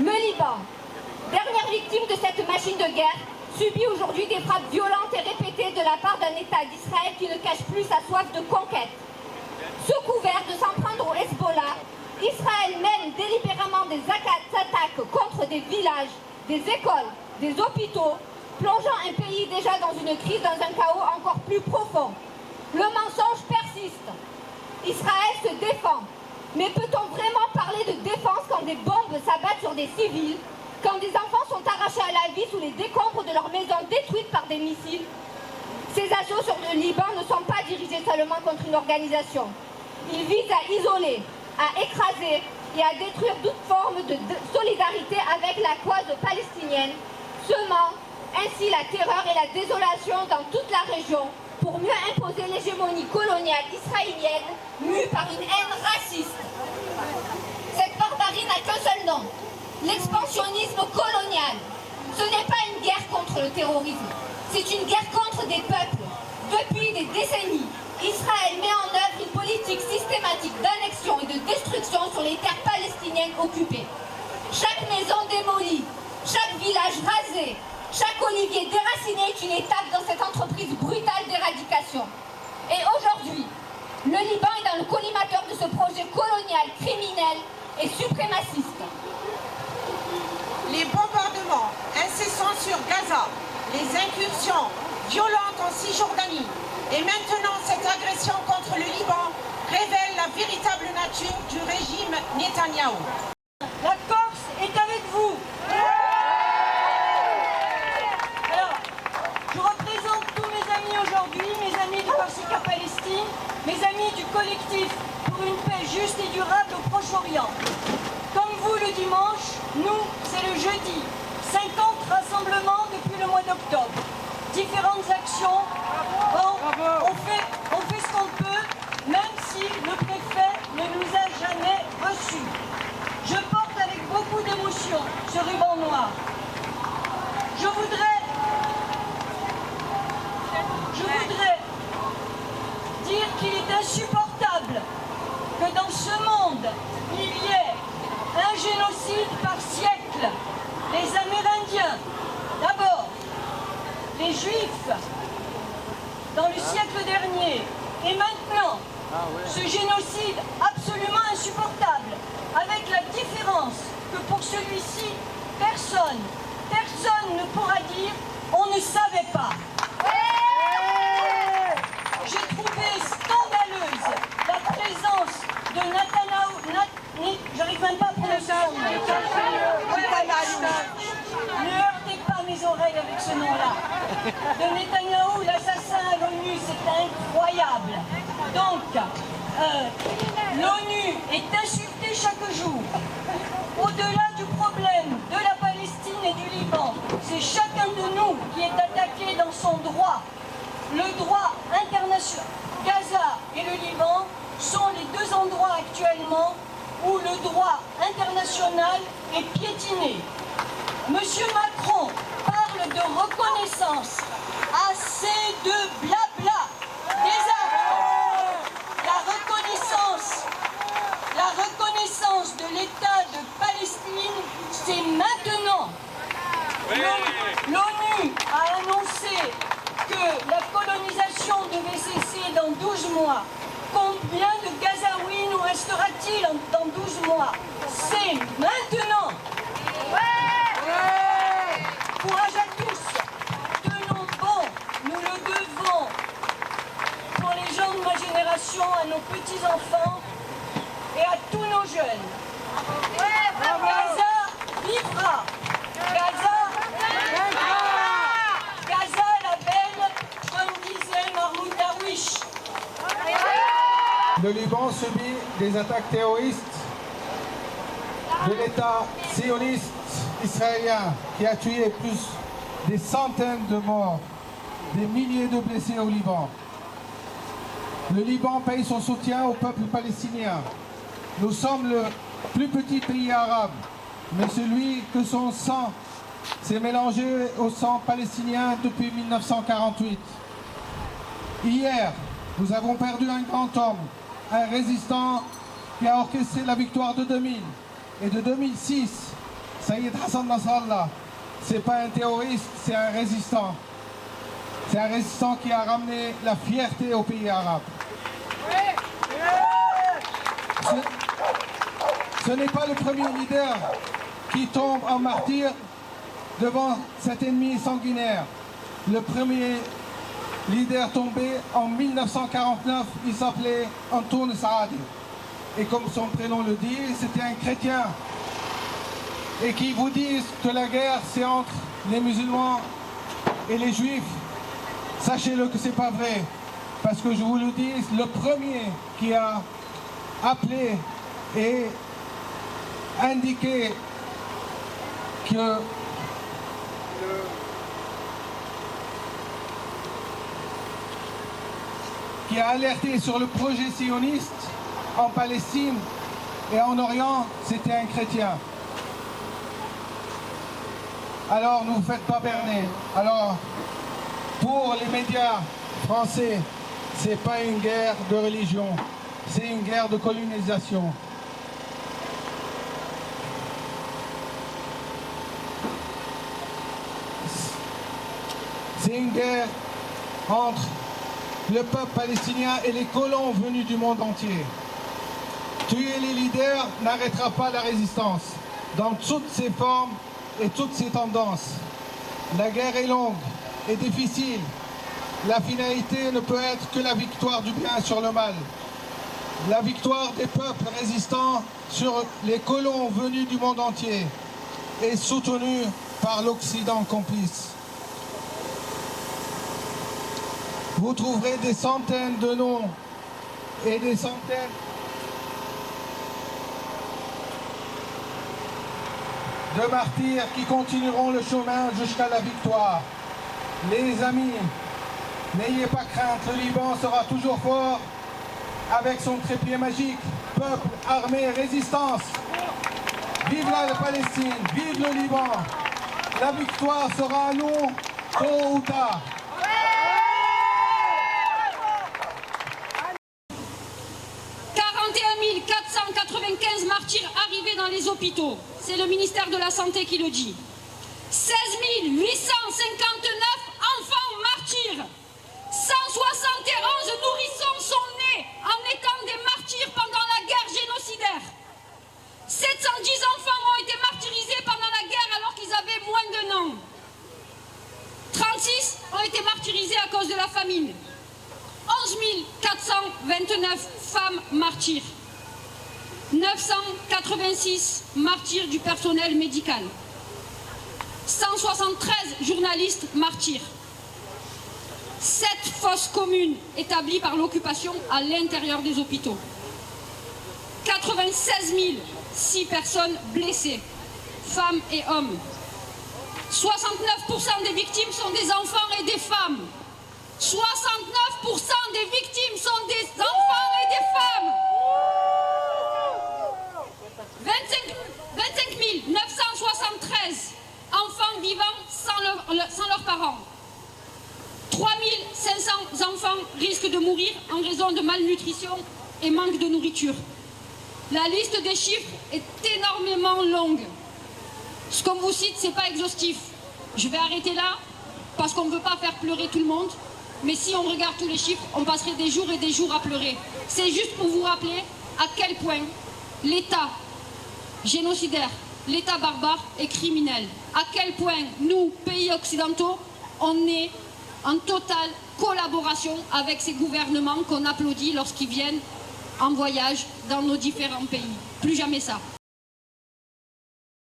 Le Liban, dernière victime de cette machine de guerre, subit aujourd'hui des frappes violentes et répétées de la part d'un État d'Israël qui ne cache plus sa soif de conquête. Sous couvert de s'en prendre au Hezbollah, Israël mène délibérément des attaques contre des villages, des écoles, des hôpitaux, plongeant un pays déjà dans une crise, dans un chaos encore plus profond. Le mensonge persiste. Israël se défend. Mais peut-on vraiment parler de défense quand des bombes s'abattent sur des civils, quand des enfants sont arrachés à la vie sous les décombres de leurs maisons détruites par des missiles? Ces assauts sur le Liban ne sont pas dirigés seulement contre une organisation. Ils visent à isoler, à écraser et à détruire toute forme de solidarité avec la cause palestinienne, semant ainsi la terreur et la désolation dans toute la région pour mieux imposer l'hégémonie coloniale israélienne mue par une haine raciste. Cette barbarie n'a qu'un seul nom, l'expansionnisme colonial. Ce n'est pas une guerre contre le terrorisme, c'est une guerre contre des peuples. Depuis des décennies, Israël met en œuvre une politique systématique d'annexion et de destruction sur les terres palestiniennes occupées. Chaque maison démolie, chaque village rasé, chaque olivier déraciné est une étape dans cette entreprise brutale d'éradication. Et aujourd'hui, le Liban est dans le collimateur de ce projet colonial, criminel et suprémaciste. Les bombardements incessants sur Gaza, les incursions violentes en Cisjordanie et maintenant cette agression contre le Liban révèlent la véritable nature du régime Netanyahou. La Corse est avec vous. Alors, je représente tous mes amis aujourd'hui, mes amis du Corsica Palestine, mes amis du collectif pour une paix juste et durable au Proche-Orient. Comme vous le dimanche, nous, c'est le jeudi. 50 rassemblements depuis le mois d'octobre. Différentes actions. On fait ce qu'on peut, même si le préfet ne nous a jamais reçus. Je porte avec beaucoup d'émotion ce ruban noir. Je voudrais dire qu'il est insupportable que dans ce monde, il y ait un génocide par siècle. Les Amérindiens, d'abord, les Juifs, dans le siècle dernier, et maintenant, ce génocide absolument insupportable, avec la différence que pour celui-ci, personne ne pourra dire « on ne savait pas ». J'ai trouvé scandaleuse la présence de Netanyahou, j'arrive même pas à prononcer son nom. Ne heurtez pas mes oreilles avec ce nom-là. De Netanyahou, l'assassin à l'ONU, c'est incroyable. Donc, l'ONU est insultée chaque jour. Au-delà du problème de la Palestine et du Liban, c'est chacun de nous qui est attaqué dans son droit. Le droit international, Gaza et le Liban sont les deux endroits actuellement où le droit international est piétiné. Monsieur Macron parle de reconnaissance. Assez de blabla. Des actes. La reconnaissance de l'État de Palestine, c'est maintenant. L'ONU a annoncé que la colonisation devait cesser dans 12 mois. Combien de Gazaouis nous restera-t-il dans 12 mois? C'est maintenant. Courage à tous. Tenons bon, nous le devons. Pour les gens de ma génération, à nos petits-enfants et à tous nos jeunes. Gaza vivra. Gaza la belle, comme disait Mahmoud Darwish. Le Liban subit des attaques terroristes de l'État sioniste israélien qui a tué plus des centaines de morts, des milliers de blessés au Liban. Le Liban paye son soutien au peuple palestinien. Nous sommes le plus petit pays arabe, mais celui que son sang s'est mélangé au sang palestinien depuis 1948. Hier, nous avons perdu un grand homme, un résistant qui a orchestré la victoire de 2000 et de 2006, Saïd Hassan Nasrallah, c'est pas un terroriste, c'est un résistant. C'est un résistant qui a ramené la fierté aux pays arabes. Ce n'est pas le premier leader qui tombe en martyr devant cet ennemi sanguinaire. Le premier leader tombé en 1949, il s'appelait Antoun Saadi. Et comme son prénom le dit, c'était un chrétien. Et qui vous disent que la guerre, c'est entre les musulmans et les juifs, sachez-le que c'est pas vrai. Parce que je vous le dis, le premier qui a appelé et indiqué que qui a alerté sur le projet sioniste en Palestine et en Orient, c'était un chrétien. Alors ne vous faites pas berner. Alors, pour les médias français, c'est pas une guerre de religion, c'est une guerre de colonisation. C'est une guerre entre le peuple palestinien et les colons venus du monde entier. Tuer les leaders n'arrêtera pas la résistance, dans toutes ses formes et toutes ses tendances. La guerre est longue et difficile. La finalité ne peut être que la victoire du bien sur le mal. La victoire des peuples résistants sur les colons venus du monde entier et soutenus par l'Occident complice. Vous trouverez des centaines de noms et des centaines de martyrs qui continueront le chemin jusqu'à la victoire. Les amis, n'ayez pas crainte, le Liban sera toujours fort avec son trépied magique. Peuple, armée, résistance. Vive la Palestine, vive le Liban. La victoire sera à nous, tôt ou tard. Martyrs arrivés dans les hôpitaux. C'est le ministère de la Santé qui le dit. 16 859 enfants martyrs. 171 nourrissons sont nés en étant des martyrs pendant la guerre génocidaire. 710 enfants ont été martyrisés pendant la guerre alors qu'ils avaient moins d'1 an. 36 ont été martyrisés à cause de la famine. 11 429 femmes martyrs. 986 martyrs du personnel médical, 173 journalistes martyrs, 7 fosses communes établies par l'occupation à l'intérieur des hôpitaux, 96 006 personnes blessées, femmes et hommes. 69% des victimes sont des enfants et des femmes. 69% des victimes sont des enfants et des femmes. 25 973 enfants vivant sans leurs parents. 3 500 enfants risquent de mourir en raison de malnutrition et manque de nourriture. La liste des chiffres est énormément longue. Ce qu'on vous cite, ce n'est pas exhaustif. Je vais arrêter là parce qu'on ne veut pas faire pleurer tout le monde. Mais si on regarde tous les chiffres, on passerait des jours et des jours à pleurer. C'est juste pour vous rappeler à quel point l'État génocidaire, l'État barbare est criminel. À quel point nous, pays occidentaux, on est en totale collaboration avec ces gouvernements qu'on applaudit lorsqu'ils viennent en voyage dans nos différents pays. Plus jamais ça.